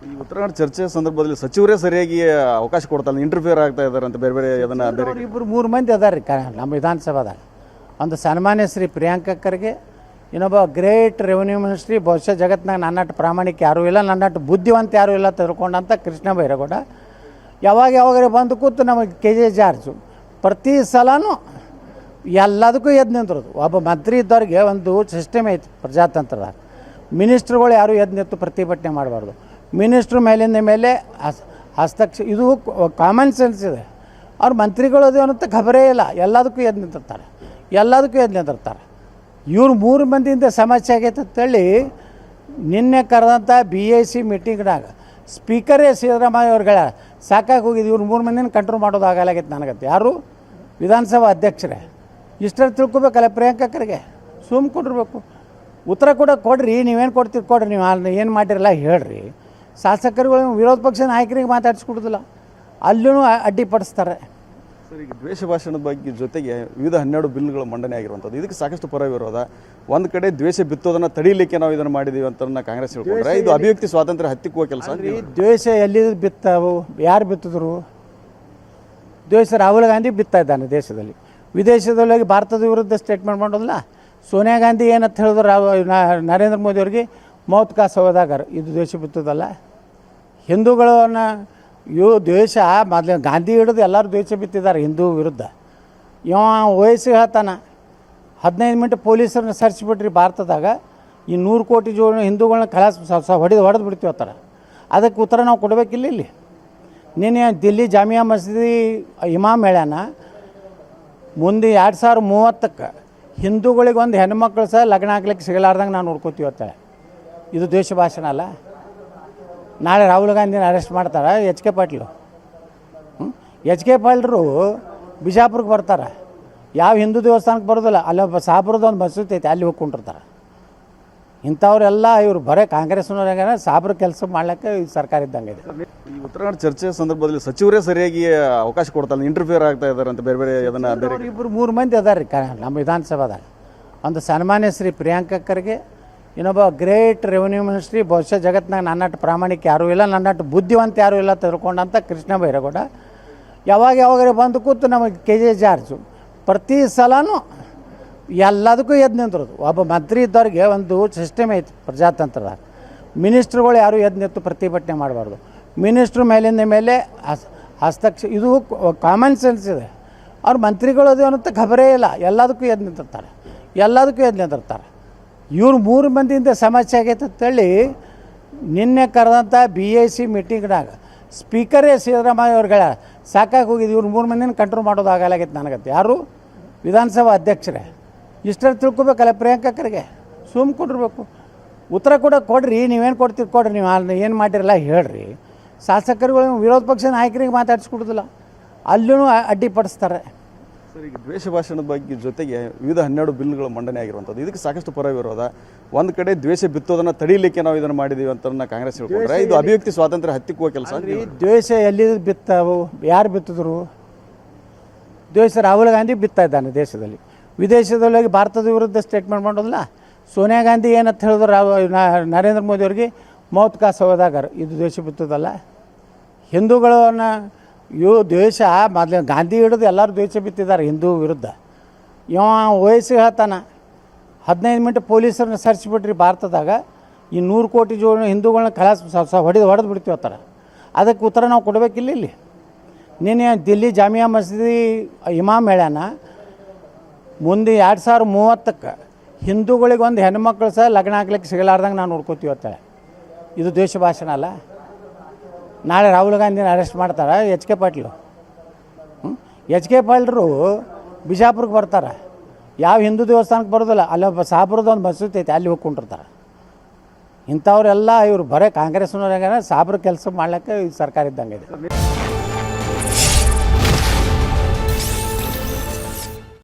ಈ ಉತ್ತರಾಖಂಡ ಚರ್ಚೆ ಸಂದರ್ಭದಲ್ಲಿ ಸಚಿವರೇ ಸರಿಯಾಗಿ ಅವಕಾಶ ಕೊಡ್ತಾರೆ, ಇಂಟರ್ಫಿಯರ್ ಆಗ್ತಾ ಇದ್ದಾರೆ ಅಂತ ಬೇರೆ ಬೇರೆ ಅದನ್ನ ಬೇರೆ ಇಬ್ಬರು ಮೂರು ಮಂದಿ ಅದಾರ ರೀ ನಮ್ಮ ವಿಧಾನಸಭಾದಾಗ. ಒಂದು ಸನ್ಮಾನ್ಯ ಶ್ರೀ ಪ್ರಿಯಾಂಕ ಖರ್ಗೆ, ಇನ್ನೊಬ್ಬ ಗ್ರೇಟ್ ರೆವಿನ್ಯೂ ಮಿನಿಸ್ಟ್ರಿ, ಬಹುಶಃ ಜಗತ್ತಿನಾಗ ನನ್ನಟ್ಟು ಪ್ರಾಮಾಣಿಕ ಯಾರೂ ಇಲ್ಲ, ನನ್ನಟ್ಟು ಬುದ್ಧಿವಂತ ಯಾರೂ ಇಲ್ಲ ತಿಳ್ಕೊಂಡಂಥ ಕೃಷ್ಣ ಬೈರೇಗೌಡ. ಯಾವಾಗ ಬಂದು ಕೂತು ನಮಗೆ KJ ಜಾರ್ಜು ಪ್ರತಿ ಸಲನೂ ಎಲ್ಲದಕ್ಕೂ ಎದ್ದು ನಿಂತಿರೋದು. ಒಬ್ಬ ಮಂತ್ರಿ ಇದ್ದವ್ರಿಗೆ ಒಂದು ಸಿಸ್ಟಮ್ ಐತಿ ಪ್ರಜಾತಂತ್ರದಾಗ. ಮಿನಿಸ್ಟ್ರುಗಳು ಯಾರು ಎದ್ದು ನಿಂತು ಪ್ರತಿಭಟನೆ ಮಾಡಬಾರ್ದು. ಮಿನಿಸ್ಟ್ರು ಮೇಲಿಂದ ಮೇಲೆ ಹಸ್ತಕ್ಷೇಪ, ಇದು ಕಾಮನ್ ಸೆನ್ಸ್ ಇದೆ. ಅವ್ರು ಮಂತ್ರಿಗಳು ಅದು ಅನ್ನೋಂಥ ಖಬರೇ ಇಲ್ಲ, ಎಲ್ಲದಕ್ಕೂ ಎದ್ದು ನಿಂತಿರ್ತಾರೆ. ಇವ್ರು ಮೂರು ಮಂದಿಯಿಂದ ಸಮಸ್ಯೆ ಆಗೈತೆ ಅಂತೇಳಿ ನಿನ್ನೆ ಕರೆದಂಥ BAC ಮೀಟಿಂಗ್ನಾಗ ಸ್ಪೀಕರೇ ಸಿದ್ದರಾಮಯ್ಯ ಅವ್ರುಗಳ ಸಾಕಾಗಿ ಹೋಗಿದ್ದು, ಇವ್ರು ಮೂರು ಮಂದಿನ ಕಂಟ್ರೋಲ್ ಮಾಡೋದು ಆಗಲಾಗೈತೆ ನನಗತ್ತೆ. ಯಾರು ವಿಧಾನಸಭಾ ಅಧ್ಯಕ್ಷರೇ ಇಷ್ಟರಲ್ಲಿ ತಿಳ್ಕೊಬೇಕಲ್ಲ. ಪ್ರಿಯಾಂಕ ಖರ್ಗೆ ಕೊಟ್ಟಿರ್ಬೇಕು, ಉತ್ತರ ಕೂಡ ಕೊಡ್ರಿ. ನೀವೇನು ಕೊಡ್ತೀರಿ ಕೊಡ್ರಿ, ನೀವು ಏನು ಮಾಡಿರಲ್ಲ ಹೇಳ್ರಿ. ಶಾಸಕರುಗಳು ವಿರೋಧ ಪಕ್ಷ ನಾಯಕರಿಗೆ ಮಾತಾಡಿಸ್ಕೊಡೋದಿಲ್ಲ, ಅಲ್ಲೂ ಅಡ್ಡಿಪಡಿಸ್ತಾರೆ. ಸರ್, ಈಗ ದ್ವೇಷ ಭಾಷಣದ ಬಗ್ಗೆ ಜೊತೆಗೆ ವಿವಿಧ 12 ಬಿಲ್ಗಳು ಮಂಡನೆ ಆಗಿರುವಂಥದ್ದು, ಇದಕ್ಕೆ ಸಾಕಷ್ಟು ಪರ ವಿರೋಧ. ಒಂದು ಕಡೆ ದ್ವೇಷ ಬಿತ್ತೋದನ್ನು ತಡೀಲಿಕ್ಕೆ ನಾವು ಇದನ್ನು ಮಾಡಿದ್ದೀವಿ ಅಂತ ಕಾಂಗ್ರೆಸ್ ಹೇಳ್ಕೊಂಡ್ರೆ, ಇದು ಅಭಿವ್ಯಕ್ತಿ ಸ್ವಾತಂತ್ರ್ಯ ಹತ್ತಿಕ್ಕುವ ಕೆಲಸ. ದ್ವೇಷ ಎಲ್ಲಿ ಬಿತ್ತಾವು, ಯಾರು ಬಿತ್ತಿದ್ರು? ದ್ವೇಷ ರಾಹುಲ್ ಗಾಂಧಿ ಬಿತ್ತಾ ಇದ್ದಾನೆ ದೇಶದಲ್ಲಿ. ವಿದೇಶದೊಳಗೆ ಭಾರತದ ವಿರುದ್ಧ ಸ್ಟೇಟ್ಮೆಂಟ್ ಮಾಡೋದಿಲ್ಲ. ಸೋನಿಯಾ ಗಾಂಧಿ ಏನಂತ ಹೇಳಿದ್ರು ನರೇಂದ್ರ ಮೋದಿ ಅವ್ರಿಗೆ ಮೌತ್ ಕಾ ಸೌದಾಗರ್, ಇದು ದ್ವೇಷ ಬಿತ್ತದಲ್ಲ. ಹಿಂದೂಗಳನ್ನ ದ್ವೇಷ ಮೊದಲು ಗಾಂಧಿ ಹಿಡಿದು ಎಲ್ಲರೂ ದ್ವೇಷ ಬಿತ್ತಿದ್ದಾರೆ ಹಿಂದೂ ವಿರುದ್ಧ. ಇವ ವಯಸ್ಸಿಗೆ ಹೇಳ್ತಾನೆ 15 ಮಿನಿಟ್ ಪೊಲೀಸರನ್ನ ಸರ್ಚ್ ಬಿಟ್ರಿ ಭಾರತದಾಗ, ಈ 100 ಕೋಟಿ ಹಿಂದೂಗಳನ್ನ ಹೊಡೆದು ಬಿಡ್ತೀವಿ ಅಂತಾರೆ. ಅದಕ್ಕೆ ಉತ್ತರ ನಾವು ಕೊಡಬೇಕಿಲ್ಲ. ಇಲ್ಲಿ ನಿನ್ನೆ ದಿಲ್ಲಿ ಜಾಮಿಯಾ ಮಸೀದಿ ಇಮಾಮ್ ಹೇಳ್ಯಾನ, ಮುಂದೆ 2030ಕ್ಕೆ ಹಿಂದೂಗಳಿಗೆ ಒಂದು ಹೆಣ್ಮಕ್ಳು ಸಹ ಲಗ್ನ ಆಗ್ಲಿಕ್ಕೆ ಸಿಗಲಾರ್ದಂಗೆ ನಾವು ನೋಡ್ಕೋತೀವಿ ಅಂತ. ಇದು ದ್ವೇಷ ಭಾಷಣ ಅಲ್ಲ. ನಾಳೆ ರಾಹುಲ್ ಗಾಂಧಿನ ಅರೆಸ್ಟ್ ಮಾಡ್ತಾರೆ. HK ಪಾಟೀಲು HK ಪಾಟೀಲರು ಬಿಜಾಪುರಕ್ಕೆ ಬರ್ತಾರೆ. ಯಾವ ಹಿಂದೂ ದೇವಸ್ಥಾನಕ್ಕೆ ಬರೋದಿಲ್ಲ, ಅಲ್ಲೊಬ್ಬ ಸಾಬ್ರದ ಒಂದು ಮಸೂತಿ ಐತೆ, ಅಲ್ಲಿ ಹೋಗ್ಕೊಂಡಿರ್ತಾರೆ. ಇಂಥವ್ರೆಲ್ಲ ಇವರು ಬರೀ ಕಾಂಗ್ರೆಸ್ನವ್ರಾಗ ಸಾಬ್ರ ಕೆಲಸ ಮಾಡ್ಲಿಕ್ಕೆ ಸರ್ಕಾರ ಇದ್ದಂಗೆ ಇದೆ. ಈ ಉತ್ತರಾಖಂಡ ಚರ್ಚೆ ಸಂದರ್ಭದಲ್ಲಿ ಸಚಿವರೇ ಸರಿಯಾಗಿ ಅವಕಾಶ ಕೊಡ್ತಾರೆ, ಇಂಟರ್ಫಿಯರ್ ಆಗ್ತಾ ಇದ್ದಾರೆ ಅಂತ ಬೇರೆ ಬೇರೆ ಅದನ್ನ ಬೇರೆ ಇಬ್ಬರು ಮೂರು ಮಂದಿ ಅದಾರ ರೀ ನಮ್ಮ ವಿಧಾನಸಭಾದಾಗ. ಒಂದು ಸನ್ಮಾನ್ಯ ಶ್ರೀ ಪ್ರಿಯಾಂಕ ಖರ್ಗೆ, ಇನ್ನೊಬ್ಬ ಗ್ರೇಟ್ ರೆವಿನ್ಯೂ ಮಿನಿಸ್ಟ್ರಿ, ಬಹುಶಃ ಜಗತ್ತಿನಾಗ ನನ್ನಟ್ಟು ಪ್ರಾಮಾಣಿಕ ಯಾರೂ ಇಲ್ಲ, ನನ್ನಟ್ಟು ಬುದ್ಧಿವಂತ ಯಾರೂ ಇಲ್ಲ ತಿಳ್ಕೊಂಡಂಥ ಕೃಷ್ಣ ಬೈರೇಗೌಡ. ಯಾವಾಗ ಬಂದು ಕೂತು ನಮಗೆ KJ ಜಾರ್ಜು ಪ್ರತಿ ಸಲನೂ ಎಲ್ಲದಕ್ಕೂ ಎದ್ದು ನಿಂತಿರೋದು. ಒಬ್ಬ ಮಂತ್ರಿ ಇದ್ದವ್ರಿಗೆ ಒಂದು ಸಿಸ್ಟಮ್ ಐತಿ ಪ್ರಜಾತಂತ್ರದಾಗ. ಮಿನಿಸ್ಟ್ರುಗಳು ಯಾರು ಎದ್ದು ನಿಂತು ಪ್ರತಿಭಟನೆ ಮಾಡಬಾರ್ದು. ಮಿನಿಸ್ಟ್ರು ಮೇಲಿಂದ ಮೇಲೆ ಹಸ್ತಕ್ಷೇಪ, ಇದು ಕಾಮನ್ ಸೆನ್ಸ್ ಇದೆ. ಅವ್ರು ಮಂತ್ರಿಗಳು ಅದು ಅನ್ನೋಂಥ ಖಬರೇ ಇಲ್ಲ, ಎಲ್ಲದಕ್ಕೂ ಎದ್ದು ನಿಂತಿರ್ತಾರೆ. ಇವ್ರು ಮೂರು ಮಂದಿಯಿಂದ ಸಮಸ್ಯೆ ಆಗೈತೆ ಅಂತೇಳಿ ನಿನ್ನೆ ಕರೆದಂಥ BAC ಮೀಟಿಂಗ್ನಾಗ ಸ್ಪೀಕರೇ ಸಿದ್ದರಾಮಯ್ಯ ಅವ್ರುಗಳ ಸಾಕಾಗಿ ಹೋಗಿದ್ದು, ಇವ್ರು ಮೂರು ಮಂದಿನ ಕಂಟ್ರೋಲ್ ಮಾಡೋದು ಆಗಲಾಗೈತೆ ನನಗತ್ತೆ. ಯಾರು ವಿಧಾನಸಭಾ ಅಧ್ಯಕ್ಷರೇ ಇಷ್ಟರಲ್ಲಿ ತಿಳ್ಕೊಬೇಕಲ್ಲ. ಪ್ರಿಯಾಂಕ ಖರ್ಗೆ ಕೊಟ್ಟಿರ್ಬೇಕು, ಉತ್ತರ ಕೂಡ ಕೊಡ್ರಿ. ನೀವೇನು ಕೊಡ್ತೀರಿ ಕೊಡ್ರಿ, ನೀವು ಏನು ಮಾಡಿರಲ್ಲ ಹೇಳ್ರಿ. ಶಾಸಕರುಗಳು ವಿರೋಧ ಪಕ್ಷ ನಾಯಕರಿಗೆ ಮಾತಾಡಿಸ್ಕೊಡೋದಿಲ್ಲ, ಅಲ್ಲೂ ಅಡ್ಡಿಪಡಿಸ್ತಾರೆ. ಸರ್, ಈಗ ದ್ವೇಷ ಭಾಷಣದ ಬಗ್ಗೆ ಜೊತೆಗೆ ವಿವಿಧ 12 ಬಿಲ್ಗಳು ಮಂಡನೆ ಆಗಿರುವಂಥದ್ದು, ಇದಕ್ಕೆ ಸಾಕಷ್ಟು ಪರ ವಿರೋಧ. ಒಂದು ಕಡೆ ದ್ವೇಷ ಬಿತ್ತೋದನ್ನು ತಡೀಲಿಕ್ಕೆ ನಾವು ಇದನ್ನು ಮಾಡಿದ್ದೀವಿ ಅಂತ ಕಾಂಗ್ರೆಸ್ ಹೇಳ್ಕೊಂಡ್ರೆ, ಇದು ಅಭಿವ್ಯಕ್ತಿ ಸ್ವಾತಂತ್ರ್ಯ ಹತ್ತಿಕ್ಕುವ ಕೆಲಸ. ದ್ವೇಷ ಎಲ್ಲಿ ಬಿತ್ತಾವು, ಯಾರು ಬಿತ್ತಿದ್ರು? ದ್ವೇಷ ರಾಹುಲ್ ಗಾಂಧಿ ಬಿತ್ತಾ ಇದ್ದಾನೆ ದೇಶದಲ್ಲಿ. ವಿದೇಶದೊಳಗೆ ಭಾರತದ ವಿರುದ್ಧ ಸ್ಟೇಟ್ಮೆಂಟ್ ಮಾಡೋದಿಲ್ಲ. ಸೋನಿಯಾ ಗಾಂಧಿ ಏನಂತ ಹೇಳಿದ್ರು ನರೇಂದ್ರ ಮೋದಿ ಅವ್ರಿಗೆ ಮೌತ್ ಕಾ ಸೌದಾಗರ್, ಇದು ದ್ವೇಷ ಬಿತ್ತದಲ್ಲ. ಹಿಂದೂಗಳನ್ನ ದ್ವೇಷ ಮೊದಲು ಗಾಂಧಿ ಹಿಡಿದು ಎಲ್ಲರೂ ದ್ವೇಷ ಬಿತ್ತಿದ್ದಾರೆ ಹಿಂದೂ ವಿರುದ್ಧ. ಇವ ವಯಸ್ಸಿಗೆ ಹೇಳ್ತಾನೆ 15 ಮಿನಿಟ್ ಪೊಲೀಸರನ್ನ ಸರ್ಚ್ ಬಿಟ್ರಿ ಭಾರತದಾಗ, ಈ 100 ಕೋಟಿ ಹಿಂದೂಗಳನ್ನ ಹೊಡೆದು ಬಿಡ್ತೀವಿ ಅಂತಾರೆ. ಅದಕ್ಕೆ ಉತ್ತರ ನಾವು ಕೊಡಬೇಕಿಲ್ಲ. ಇಲ್ಲಿ ನಿನ್ನೆ ದಿಲ್ಲಿ ಜಾಮಿಯಾ ಮಸೀದಿ ಇಮಾಮ್ ಹೇಳ್ಯಾನ, ಮುಂದೆ 2030ಕ್ಕೆ ಹಿಂದೂಗಳಿಗೆ ಒಂದು ಹೆಣ್ಮಕ್ಳು ಸಹ ಲಗ್ನ ಆಗ್ಲಿಕ್ಕೆ ಸಿಗಲಾರ್ದಂಗೆ ನಾವು ನೋಡ್ಕೋತೀವಿ ಅಂತ. ಇದು ದ್ವೇಷ ಭಾಷಣ ಅಲ್ಲ. ನಾಳೆ ರಾಹುಲ್ ಗಾಂಧಿನ ಅರೆಸ್ಟ್ ಮಾಡ್ತಾರೆ. HK ಪಾಟೀಲು HK ಪಾಟೀಲರು ಬಿಜಾಪುರಕ್ಕೆ ಬರ್ತಾರೆ. ಯಾವ ಹಿಂದೂ ದೇವಸ್ಥಾನಕ್ಕೆ ಬರೋದಿಲ್ಲ, ಅಲ್ಲೊಬ್ಬ ಸಾಬ್ರದ ಒಂದು ಮಸೂತಿ ಐತೆ, ಅಲ್ಲಿ ಹೋಗ್ಕೊಂಡಿರ್ತಾರೆ. ಇಂಥವ್ರೆಲ್ಲ ಇವರು ಬರೀ ಕಾಂಗ್ರೆಸ್ನವ್ರಾಗ ಸಾಬ್ರ ಕೆಲಸ ಮಾಡ್ಲಿಕ್ಕೆ ಸರ್ಕಾರ ಇದ್ದಂಗೆ ಇದೆ.